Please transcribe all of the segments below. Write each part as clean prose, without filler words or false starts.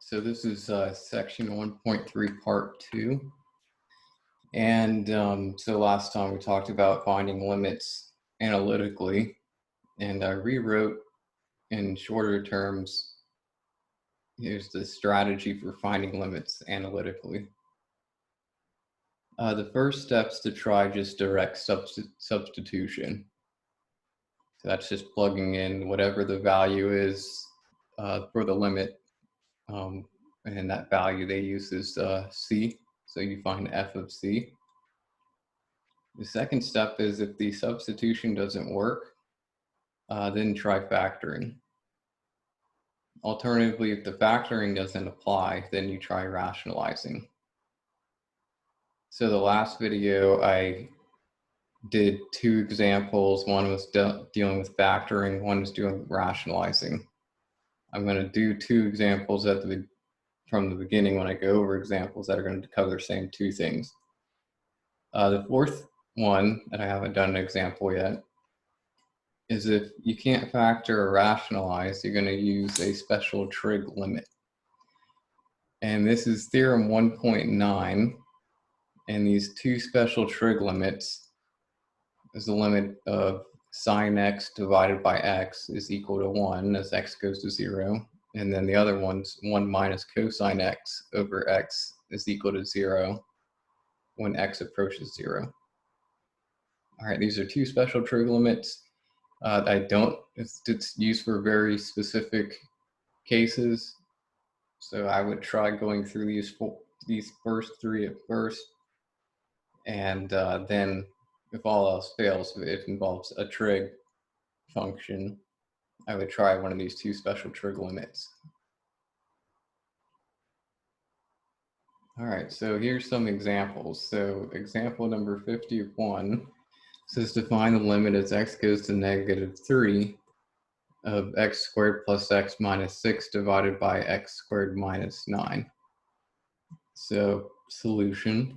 So this is section 1.3 part 2. And so last time we talked about finding limits analytically, and I rewrote in shorter terms, here's the strategy for finding limits analytically. The first step's to try just direct substitution. So that's just plugging in whatever the value is for the limit. And that value they use is C. So you find f of C. The second step is if the substitution doesn't work, then try factoring. Alternatively, if the factoring doesn't apply, then you try rationalizing. So the last video, I did two examples. One was dealing with factoring, one was doing rationalizing. I'm going to do two examples from the beginning when I go over examples that are going to cover the same two things. The fourth one that I haven't done an example yet is if you can't factor or rationalize, you're going to use a special trig limit. And this is theorem 1.9, and these two special trig limits is the limit of sine x divided by x is equal to 1 as x goes to 0. And then the other one's 1 minus cosine x over x is equal to 0 when x approaches 0. All right, these are two special trig limits. It's used for very specific cases. So I would try going through these first three at first. And then if all else fails, if it involves a trig function, I would try one of these two special trig limits. All right, so here's some examples. So example number 51 says to find the limit as x goes to -3 of x squared plus x minus 6 divided by x squared minus 9. So solution.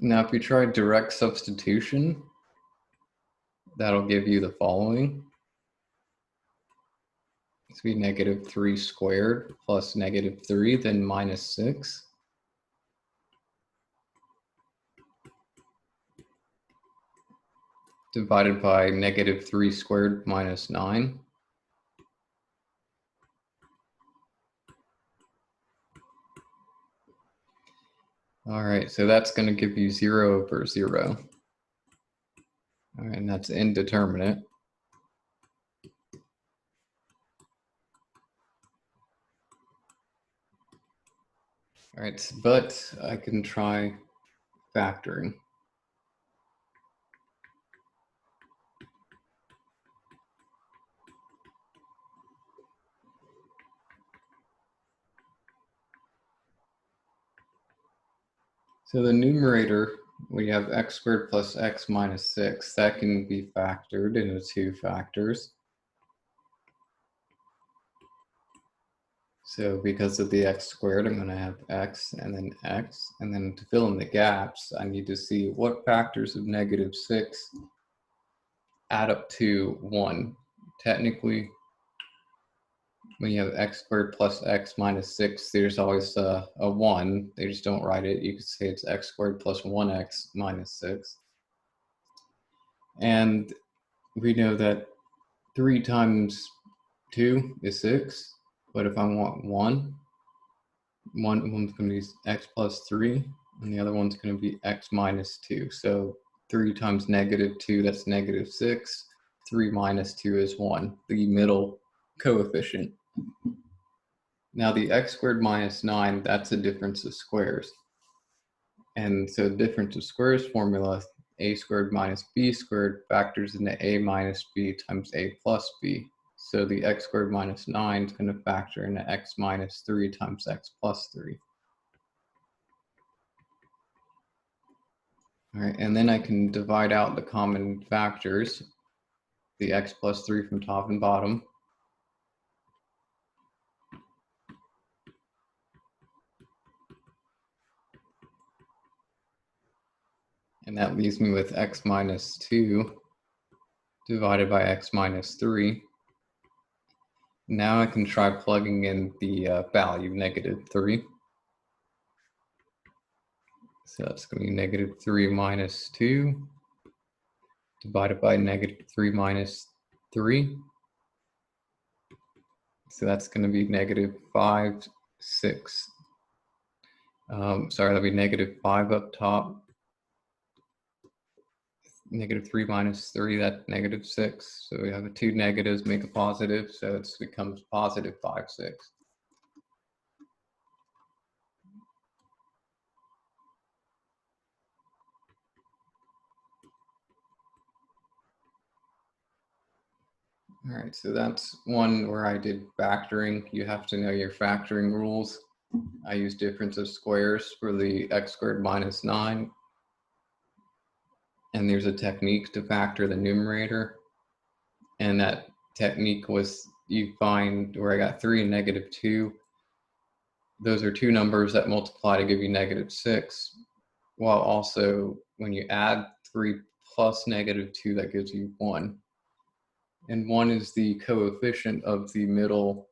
Now, if you try direct substitution, that'll give you the following. It's be -3 squared plus -3, then minus 6. Divided by -3 squared minus 9. All right, so that's going to give you 0 over 0. All right, and that's indeterminate. All right, but I can try factoring. So the numerator, we have x squared plus x minus 6. That can be factored into two factors. So because of the x squared, I'm going to have x. And then to fill in the gaps, I need to see what factors of -6 add up to 1. Technically, when you have x squared plus x minus 6, there's always a 1. They just don't write it. You could say it's x squared plus 1x minus 6. And we know that 3 times 2 is 6. But if I want one's going to be x plus 3, and the other one's going to be x minus 2. So 3 times -2, that's -6. 3 minus 2 is 1, the middle coefficient. Now the x squared minus 9, that's a difference of squares. And so the difference of squares formula, a squared minus b squared factors into a minus b times a plus b. So the x squared minus 9 is going to factor into x minus 3 times x plus 3. All right, and then I can divide out the common factors, the x plus 3 from top and bottom. And that leaves me with x minus 2 divided by x minus 3. Now I can try plugging in the value -3. So that's going to be -3 minus 2 divided by -3 minus 3. So that's going to be -5, 6. Sorry, that'll be -5 up top. -3 minus 3, that's -6. So we have the two negatives make a positive, so it becomes positive 5, 6. All right, so that's one where I did factoring. You have to know your factoring rules. I use difference of squares for the x squared minus 9. And there's a technique to factor the numerator. And that technique was, you find where I got 3 and -2. Those are two numbers that multiply to give you -6. While also, when you add 3 plus -2, that gives you 1. And 1 is the coefficient of the middle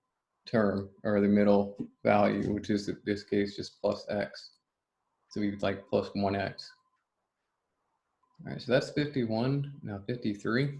term, or the middle value, which is in this case just plus x. So we'd like plus 1x. All right, so that's 51. Now 53.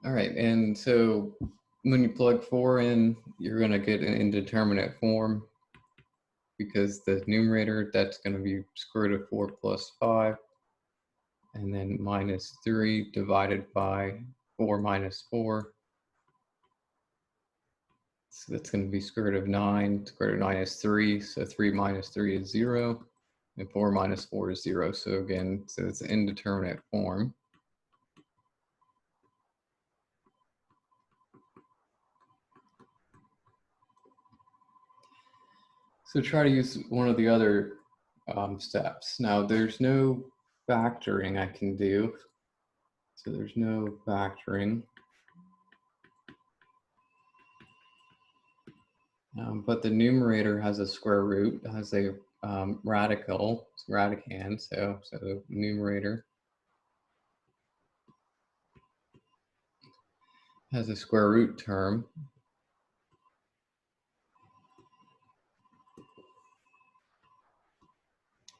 All right, and so when you plug 4 in, you're going to get an indeterminate form, because the numerator, that's going to be square root of 4 plus 5, and then minus 3 divided by 4 minus 4. So that's going to be square root of 9. Square root of 9 is 3, so 3 minus 3 is 0, and 4 minus 4 is 0. So again, so it's an indeterminate form. So try to use one of the other steps. Now there's no factoring I can do. So there's no factoring. But the numerator has a square root, has a radical, radicand, so numerator has a square root term.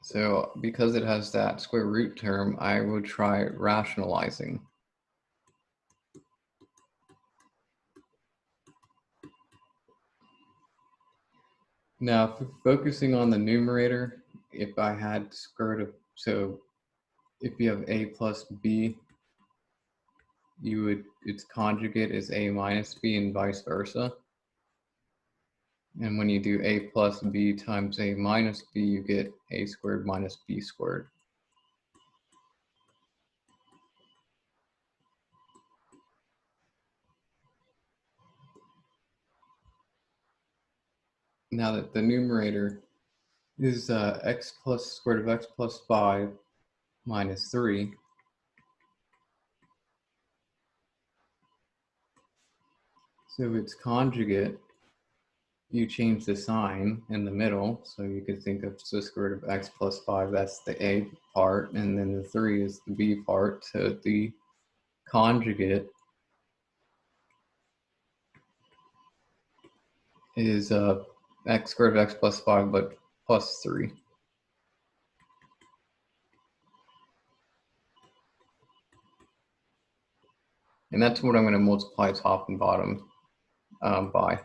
So because it has that square root term, I would try rationalizing. Now, focusing on the numerator, if I had square root of, so if you have a plus b, you would, its conjugate is a minus b and vice versa. And when you do a plus b times a minus b, you get a squared minus b squared. Now that the numerator is x plus square root of x plus 5 minus 3. So its conjugate, you change the sign in the middle. So you could think of the square root of x plus 5, that's the a part, and then the 3 is the b part. So the conjugate is x squared of x plus 5, but plus 3. And that's what I'm going to multiply top and bottom by.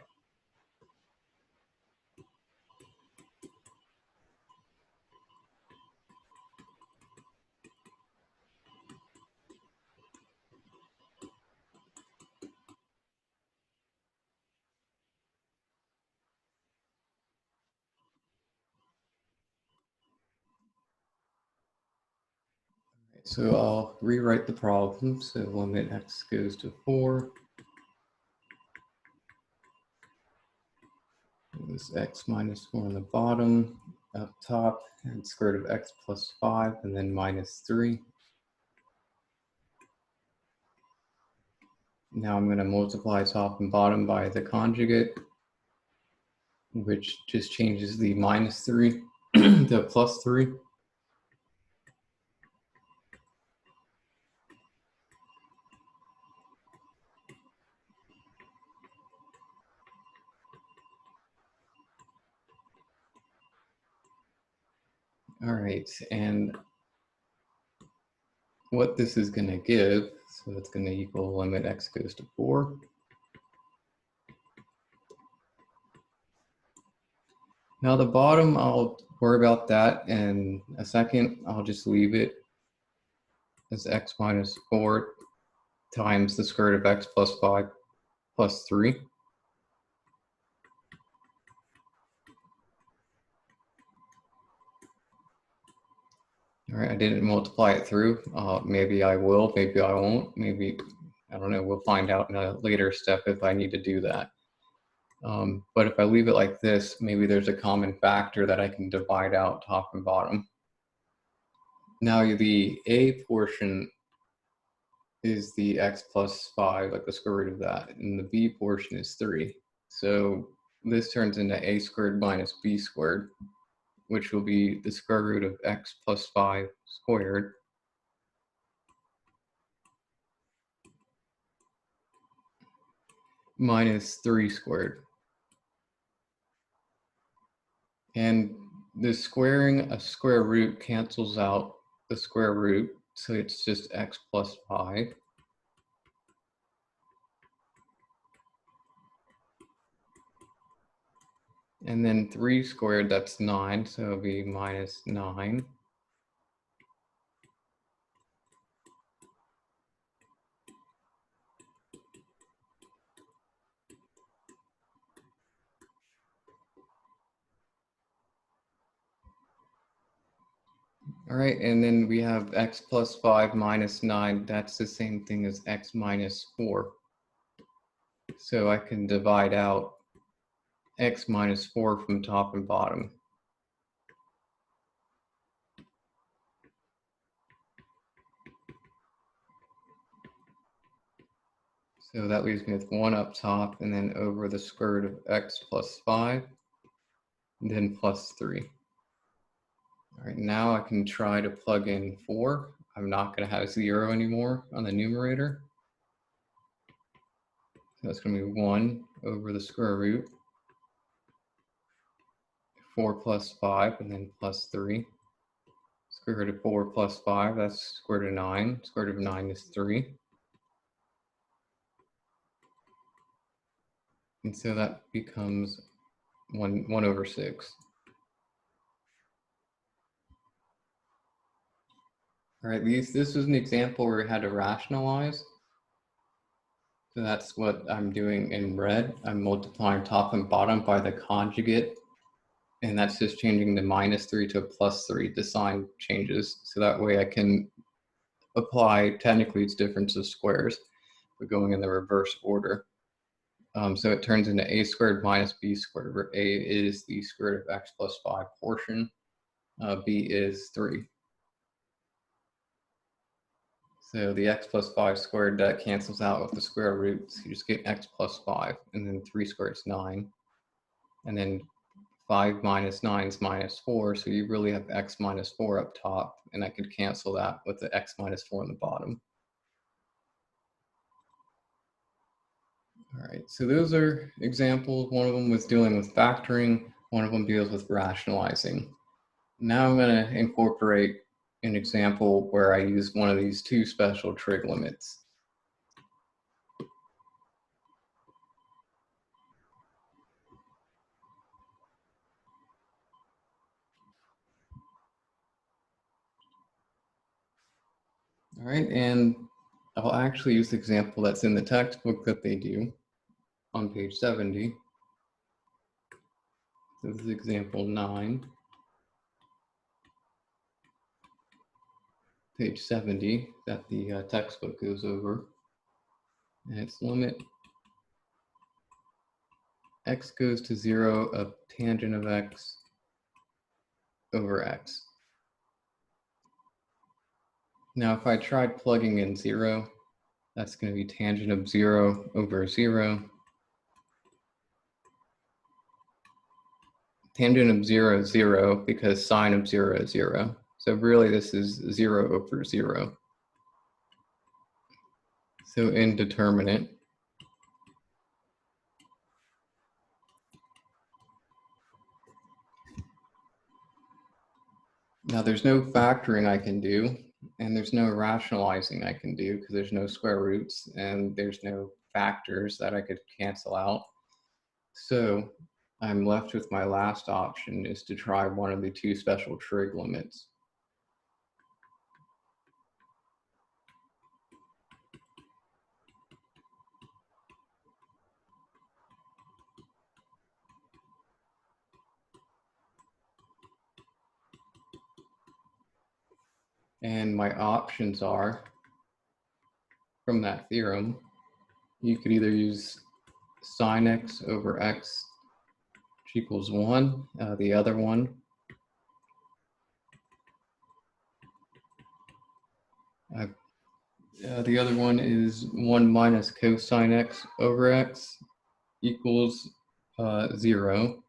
So I'll rewrite the problem. So limit x goes to 4. This x minus 4 on the bottom, up top, and square root of x plus 5, and then minus 3. Now I'm going to multiply top and bottom by the conjugate, which just changes the minus 3 to plus 3. All right, and what this is going to give, so it's going to equal limit x goes to 4. Now the bottom, I'll worry about that in a second. I'll just leave it as x minus 4 times the square root of x plus 5 plus 3. All right, I didn't multiply it through. Maybe I will, maybe I won't. Maybe, I don't know, we'll find out in a later step if I need to do that. But if I leave it like this, maybe there's a common factor that I can divide out top and bottom. Now the a portion is the x plus 5, like the square root of that, and the b portion is 3. So this turns into a squared minus b squared, which will be the square root of x plus 5 squared minus 3 squared. And the squaring a square root cancels out the square root, so it's just x plus 5. And then 3 squared, that's 9, so it'll be minus 9. All right, and then we have x plus 5 minus 9. That's the same thing as x minus 4. So I can divide out x minus 4 from top and bottom. So that leaves me with 1 up top, and then over the square root of x plus 5, and then plus 3. All right, now I can try to plug in 4. I'm not going to have 0 anymore on the numerator. So that's going to be 1 over the square root, 4 plus 5, and then plus 3. Square root of 4 plus 5, that's square root of 9. Square root of 9 is 3. And so that becomes 1 over 6. All right, this was an example where we had to rationalize. So that's what I'm doing in red. I'm multiplying top and bottom by the conjugate. And that's just changing the minus 3 to a plus 3. The sign changes. So that way I can apply, technically it's difference of squares, but going in the reverse order. So it turns into a squared minus b squared, where a is the square root of x plus 5 portion. B is 3. So the x plus 5 squared, that cancels out with the square root. So you just get x plus 5, and then 3 squared is 9. And then 5 minus 9 is minus 4, so you really have x minus 4 up top, and I could cancel that with the x minus 4 on the bottom. All right, so those are examples. One of them was dealing with factoring, one of them deals with rationalizing. Now I'm going to incorporate an example where I use one of these two special trig limits. All right, and I'll actually use the example that's in the textbook that they do on page 70. So this is example 9. page 70 that the textbook goes over. And it's limit x goes to 0 of tangent of x over x. Now, if I tried plugging in 0, that's going to be tangent of 0 over 0. Tangent of 0 is 0 because sine of 0 is 0. So really this is 0 over 0. So indeterminate. Now there's no factoring I can do, and there's no rationalizing I can do because there's no square roots and there's no factors that I could cancel out. So I'm left with my last option is to try one of the two special trig limits. And my options are, from that theorem, you could either use sine x over x which equals 1. The other one, is 1 minus cosine x over x equals 0.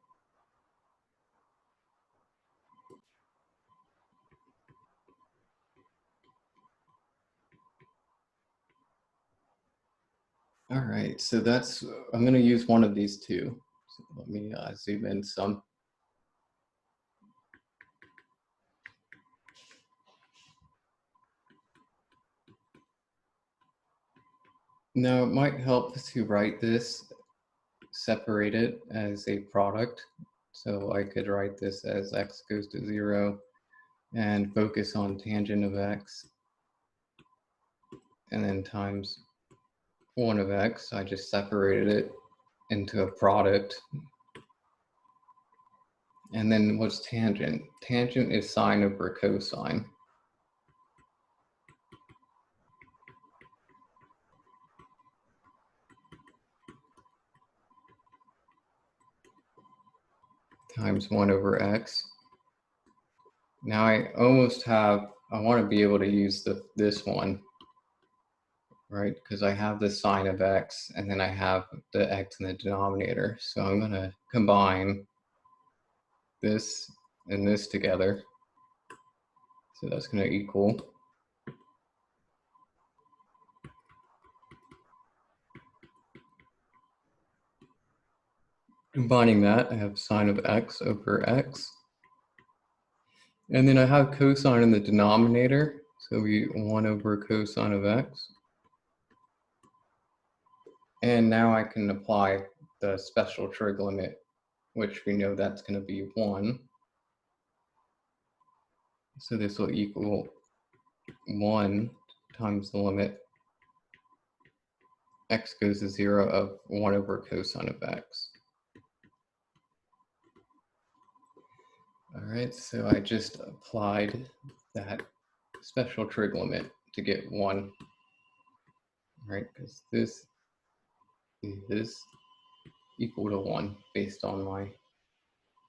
All right, so that's, I'm going to use one of these two. So let me zoom in some. Now it might help to write this, separate it as a product. So I could write this as x goes to 0 and focus on tangent of x and then times 1 of x. I just separated it into a product. And then what's tangent? Tangent is sine over cosine. Times 1 over x. Now I almost have, I want to be able to use this one, right? Because I have the sine of x and then I have the x in the denominator. So I'm going to combine this and this together. So that's going to equal combining that, I have sine of x over x. And then I have cosine in the denominator. So we 1 over cosine of x. And now I can apply the special trig limit, which we know that's going to be 1. So this will equal 1 times the limit x goes to 0 of 1 over cosine of x. All right, so I just applied that special trig limit to get 1, right? Because this is equal to 1 based on my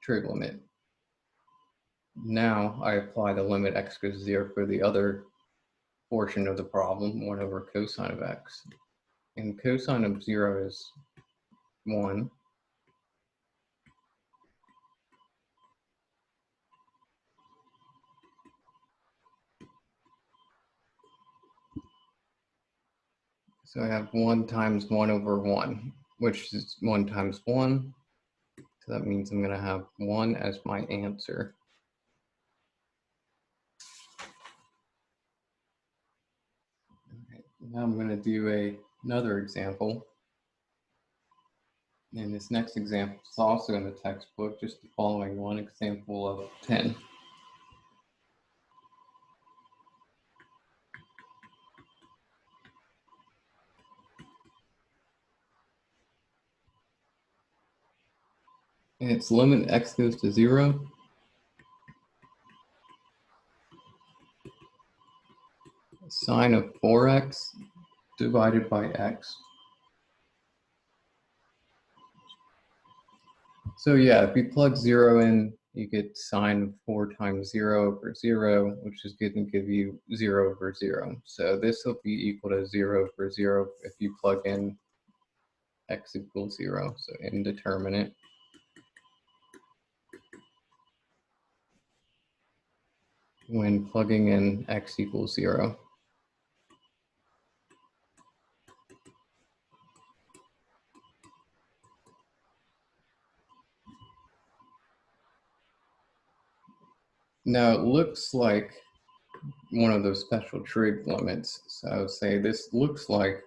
trig limit. Now I apply the limit x goes to 0 for the other portion of the problem, 1 over cosine of x. And cosine of 0 is 1. So I have 1 times 1 over 1, which is 1 times 1. So that means I'm going to have 1 as my answer. Okay, now I'm going to do another example. And this next example is also in the textbook, just the following one, example of 10. And its limit x goes to 0. sine of 4x divided by x. So yeah, if we plug 0 in, you get sine of 4 times 0 over 0, which is going to give you 0 over 0. So this will be equal to 0 over 0 if you plug in x equals 0, so indeterminate. When plugging in x equals 0. Now it looks like one of those special trig limits. So I would say this looks like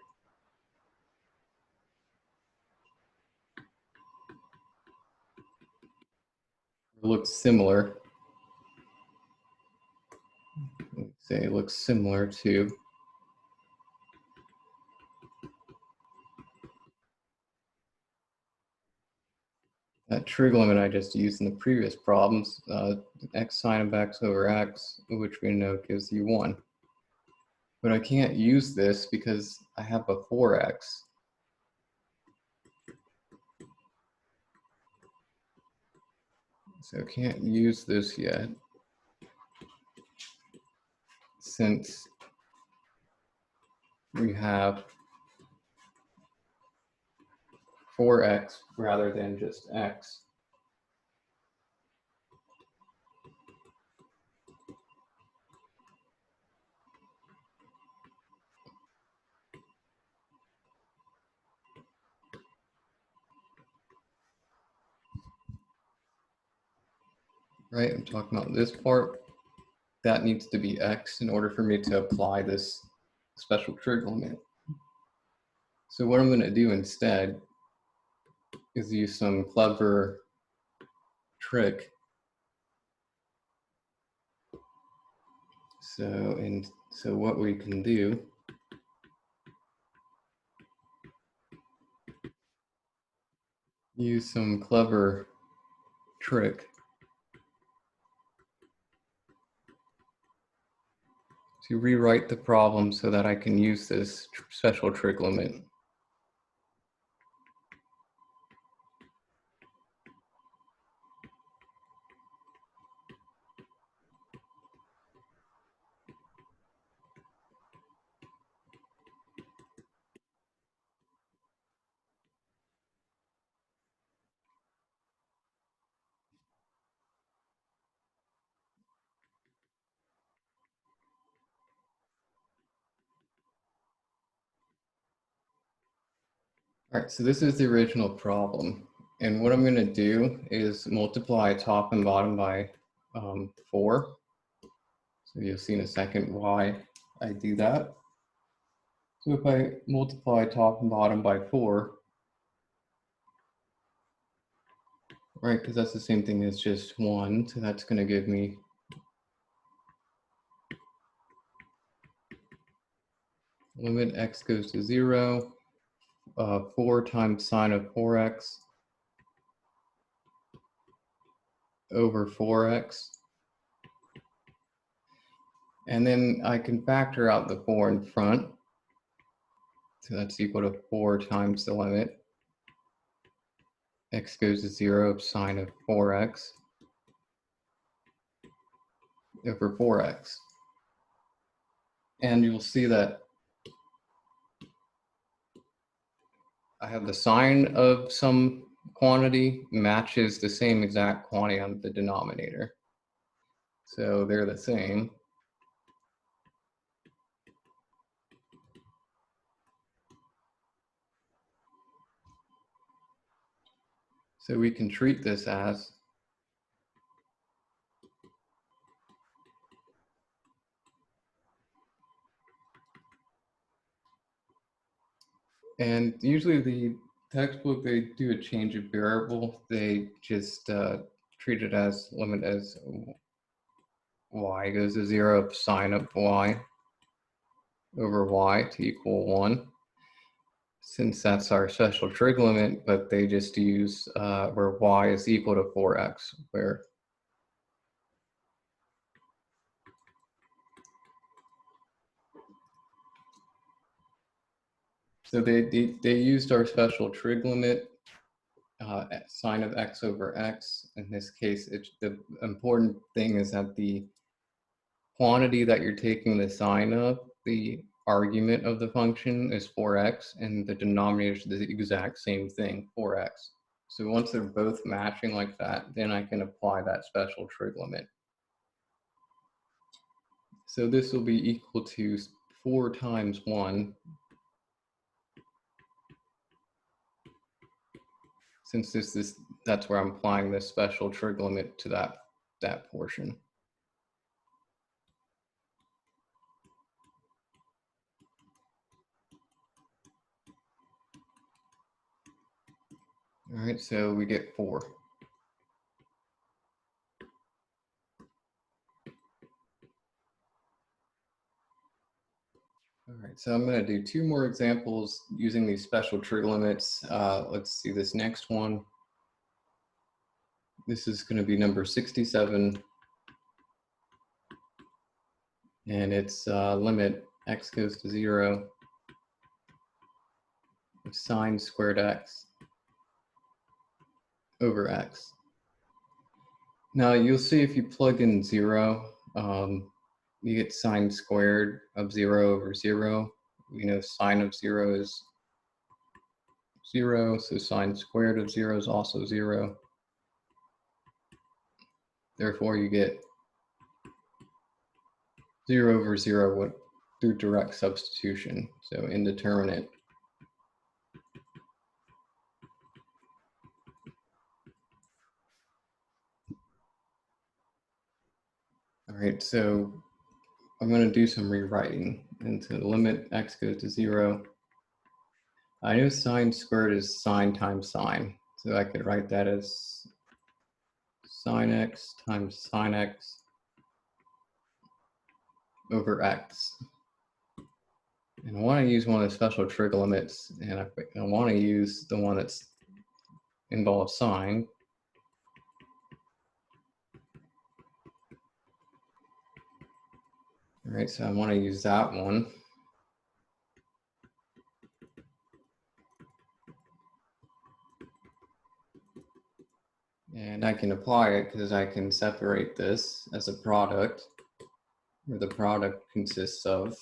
similar. Let's say it looks similar to that trig limit I just used in the previous problems, x sine of x over x, which we know gives you 1. But I can't use this because I have a 4x. So I can't use this yet, since we have 4x rather than just x. Right, I'm talking about this part. That needs to be x in order for me to apply this special trig limit. So what I'm going to do instead is use some clever trick. So what we can do use some clever trick to rewrite the problem so that I can use this special trig limit. All right, so this is the original problem. And what I'm going to do is multiply top and bottom by 4. So you'll see in a second why I do that. So if I multiply top and bottom by 4, right, because that's the same thing as just 1, so that's going to give me limit x goes to 0, 4 times sine of 4x over 4x. And then I can factor out the 4 in front. So that's equal to 4 times the limit. X goes to 0 of sine of 4x over 4x. And you'll see that I have the sine of some quantity matches the same exact quantity on the denominator. So they're the same. So we can treat this as and usually the textbook, they do a change of variable. They just treat it as limit as y goes to 0 of sine of y over y to equal 1. Since that's our special trig limit, but they just use where y is equal to 4x, where So they used our special trig limit, sine of x over x. In this case, the important thing is that the quantity that you're taking the sine of, the argument of the function, is 4x, and the denominator is the exact same thing, 4x. So once they're both matching like that, then I can apply that special trig limit. So this will be equal to 4 times 1. Since that's where I'm applying this special trig limit to that portion. All right, so we get 4. All right, so I'm going to do 2 more examples using these special trig limits. Let's see this next one. This is going to be number 67. And it's limit x goes to 0 of sine squared x over x. Now you'll see if you plug in 0, you get sine squared of 0 over 0. We know sine of 0 is 0, so sine squared of 0 is also 0. Therefore, you get 0 over 0 through direct substitution, so indeterminate. All right, so I'm going to do some rewriting. And to limit x goes to 0, I know sine squared is sine times sine. So I could write that as sine x times sine x over x. And I want to use one of the special trig limits, and I want to use the one that's involves sine. All right, so I want to use that one. And I can apply it because I can separate this as a product, where the product consists of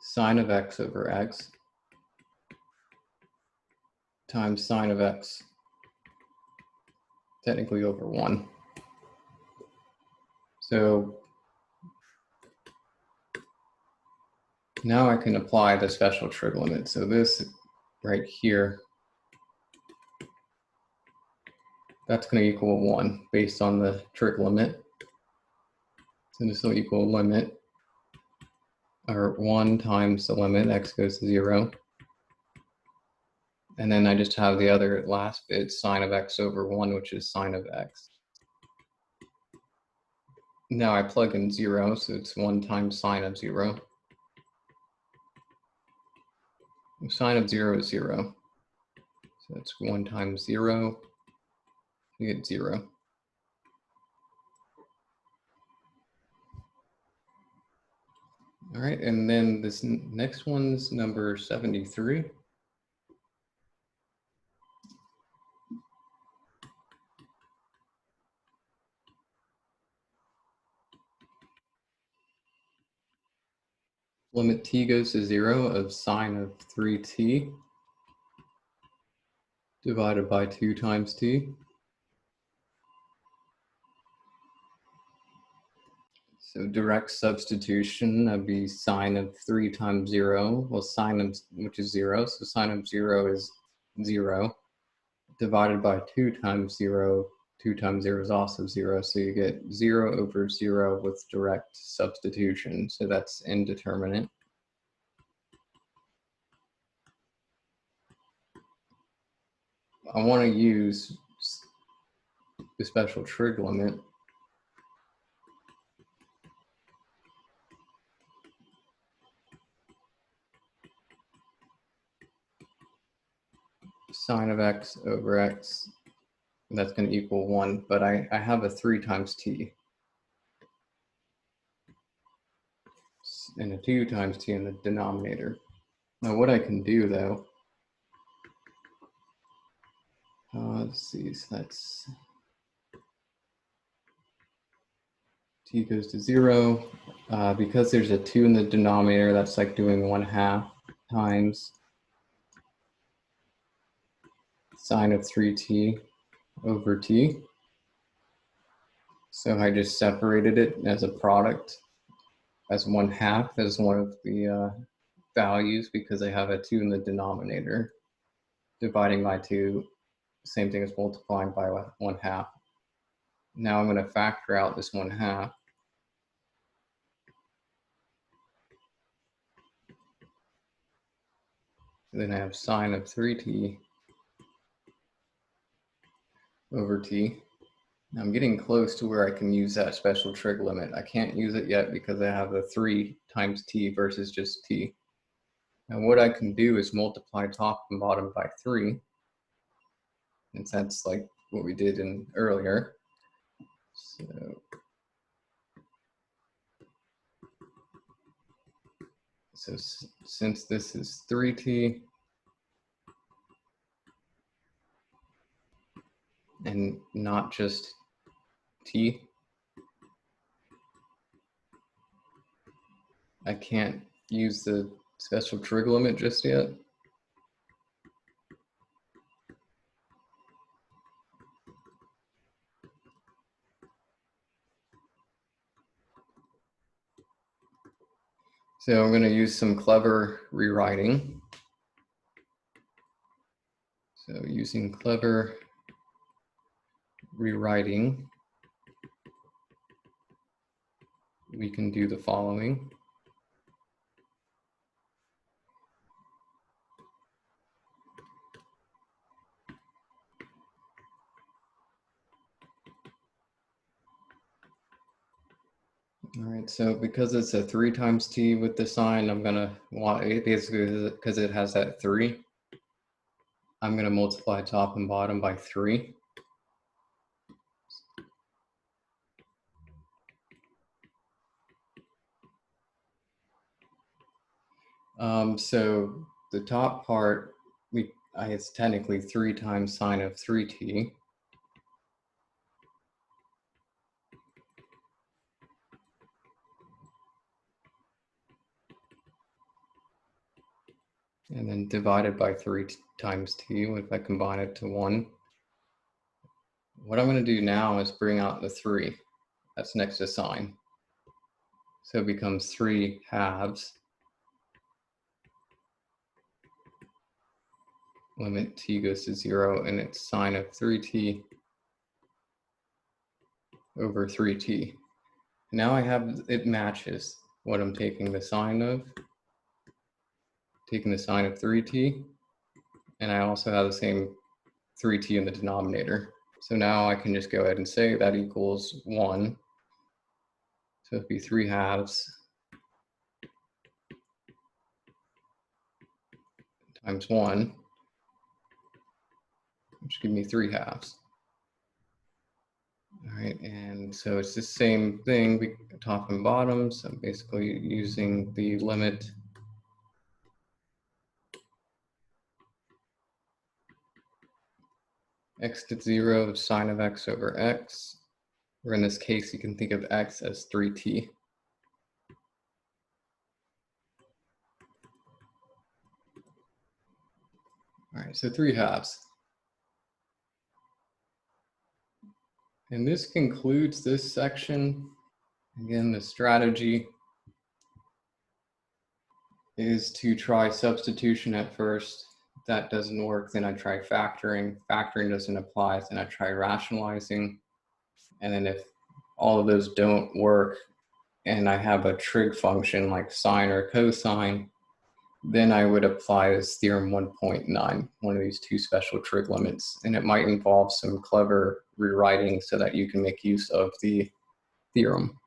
sine of x over x times sine of x, technically over 1. So now I can apply the special trig limit. So this right here, that's going to equal 1 based on the trig limit. So this will equal limit, or 1 times the limit, x goes to 0. And then I just have the other last bit, sine of x over 1, which is sine of x. Now I plug in 0, so it's 1 times sine of 0. Sine of 0 is 0. So that's 1 times 0, you get 0. All right, and then this next one's number 73. Limit t goes to 0 of sine of 3t divided by 2 times t. So direct substitution would be sine of 3 times 0. Well, sine of, which is 0, so sine of 0 is 0. Divided by 2 times 0. 2 times 0 is also 0, so you get 0 over 0 with direct substitution. So that's indeterminate. I want to use the special trig limit. Sine of x over x, and that's going to equal 1, but I have a 3 times t. and a 2 times t in the denominator. Now what I can do though, let's see, so that's t goes to 0. Because there's a 2 in the denominator, that's like doing 1/2 times sine of 3t over t. So I just separated it as a product as 1/2 as one of the values because I have a 2 in the denominator. Dividing by 2, same thing as multiplying by 1/2. Now I'm going to factor out this 1/2. Then I have sine of 3t over t. Now I'm getting close to where I can use that special trig limit. I can't use it yet because I have the 3 times t versus just t. Now what I can do is multiply top and bottom by 3. And that's like what we did in earlier. So since this is 3t and not just t, I can't use the special trig limit just yet. So I'm going to use some clever rewriting. So using clever rewriting, we can do the following. All right, so because it's a 3 times t with the sign, I'm gonna want it basically because it has that 3. I'm gonna multiply top and bottom by 3. So the top part, it's technically 3 times sine of 3t. And then divided by 3 times t if I combine it to 1. What I'm going to do now is bring out the 3 that's next to sine. So it becomes 3 halves. Limit t goes to 0, and it's sine of 3t over 3t. Now I have, it matches what I'm taking the sine of. Taking the sine of 3t, and I also have the same 3t in the denominator. So now I can just go ahead and say that equals 1. So it'd be 3 halves times 1, which gives me 3 halves. All right, and so it's the same thing, top and bottom. So I'm basically using the limit x to 0 of sine of x over x, or in this case, you can think of x as 3t. All right, so 3 halves. And this concludes this section. Again, the strategy is to try substitution at first. If that doesn't work, then I try factoring. Factoring doesn't apply, then I try rationalizing. And then if all of those don't work and I have a trig function like sine or cosine, then I would apply this theorem 1.9, one of these 2 special trig limits. And it might involve some clever rewriting so that you can make use of the theorem.